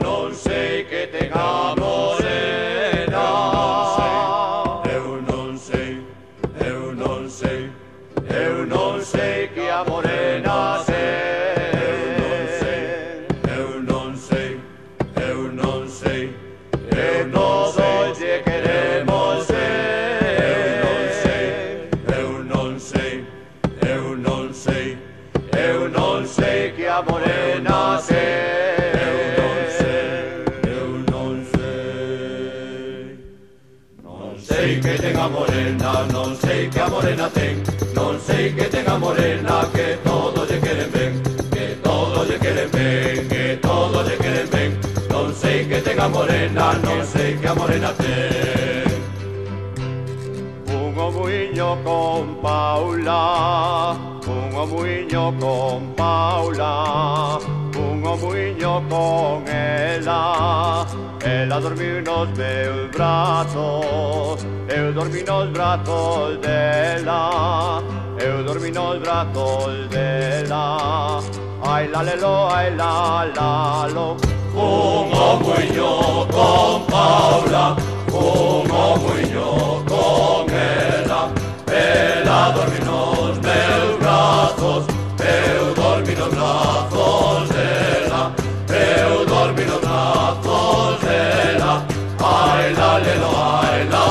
non sei que tenga morena. Eu non sei que a morena sei. Eu non sei, eu non soy de queremos ser. Eu non sei que a morena sei. Que tenga morena, non sei que a morena ten, non sei que tenga morena, que todos lle queren ben, que todos lle queren ben, que todos lle queren ben, non sei que tenga morena, non sei que a morena ten. Un omuiño con Paula, un omuiño con Paula, un omuiño con ela. Ela dormiu nos meus brazos, eu dormi nos brazos dela, eu dormi nos brazos dela. Ai la lelo, ai la lo. Un omuiño con Paula, un omuiño con ela. Ela dormi nos meus brazos, eu dormi nos brazos dela, eu dormi nos brazos dela. Ai la lelo, ai la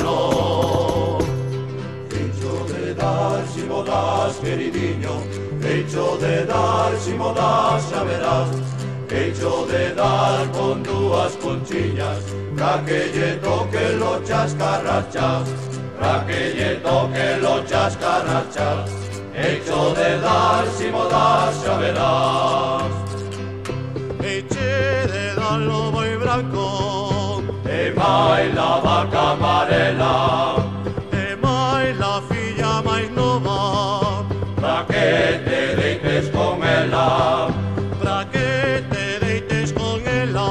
lo. Hecho de dar si modas, queridinho, hecho de dar si modas, xa verás. Hecho de dar con dúas conchillas, pra que lle toque lo chascarrachas, pra que lle toque lo chascarrachas. Hecho de dar si modas, xa verás. Eche de dar lo boi branco, E mai la vaca amarela, e mai la filla máis nova, pra que te deites con ela. pra que te deites con ela.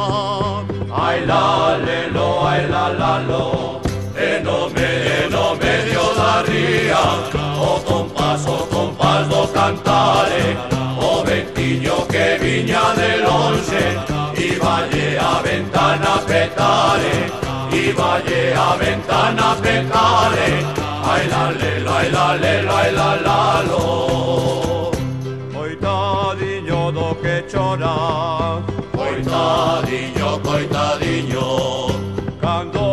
Ai la lelo, ai la lo. E no medio da ría, o compás do cantare, o ventiño que viña de lonxe, iballe a ventana petare, iballe a ventana petare. Ai la lelo, ai la lelo, ai la lo. Coitadiño do que chora, Coitadiño, coitadiño, cando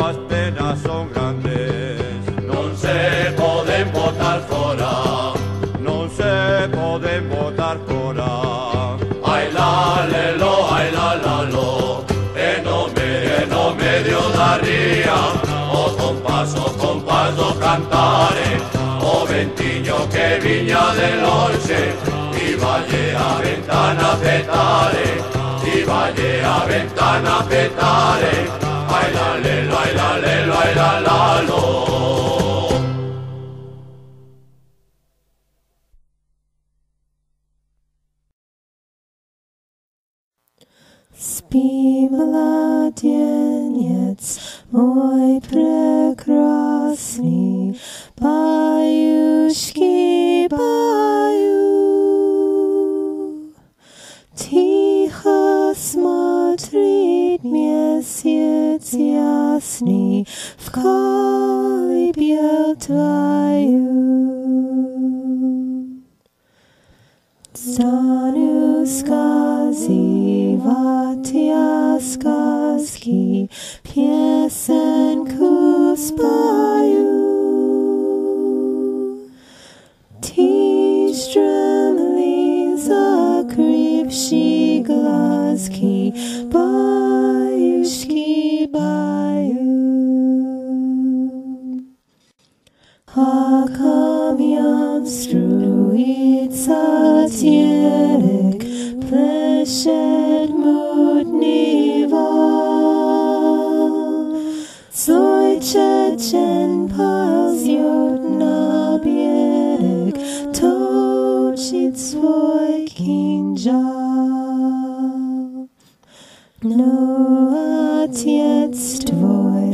as penas son grandes, non se poden botar fora. non se poden botar fora. Ai la lelo, ai la lo. E no medio da ría, o compás do cantare, o ventiño que viña de lonxe, iballe a ventana petare, iballe a ventana petare. Ai la lelo, ai la lelo, ai la lo. Спи, младенец мой прекрасный, баюшки, баю. Тихо смотрит месяц ясный в колыбель твою. Стану сказывать я сказки, песенку спою. Ты стремли закрывши глазки, баюшки, баю. А камням струится терек, плещет мутный вал. Злой чечен ползет на берег, точит свой кинжал. Но отец твой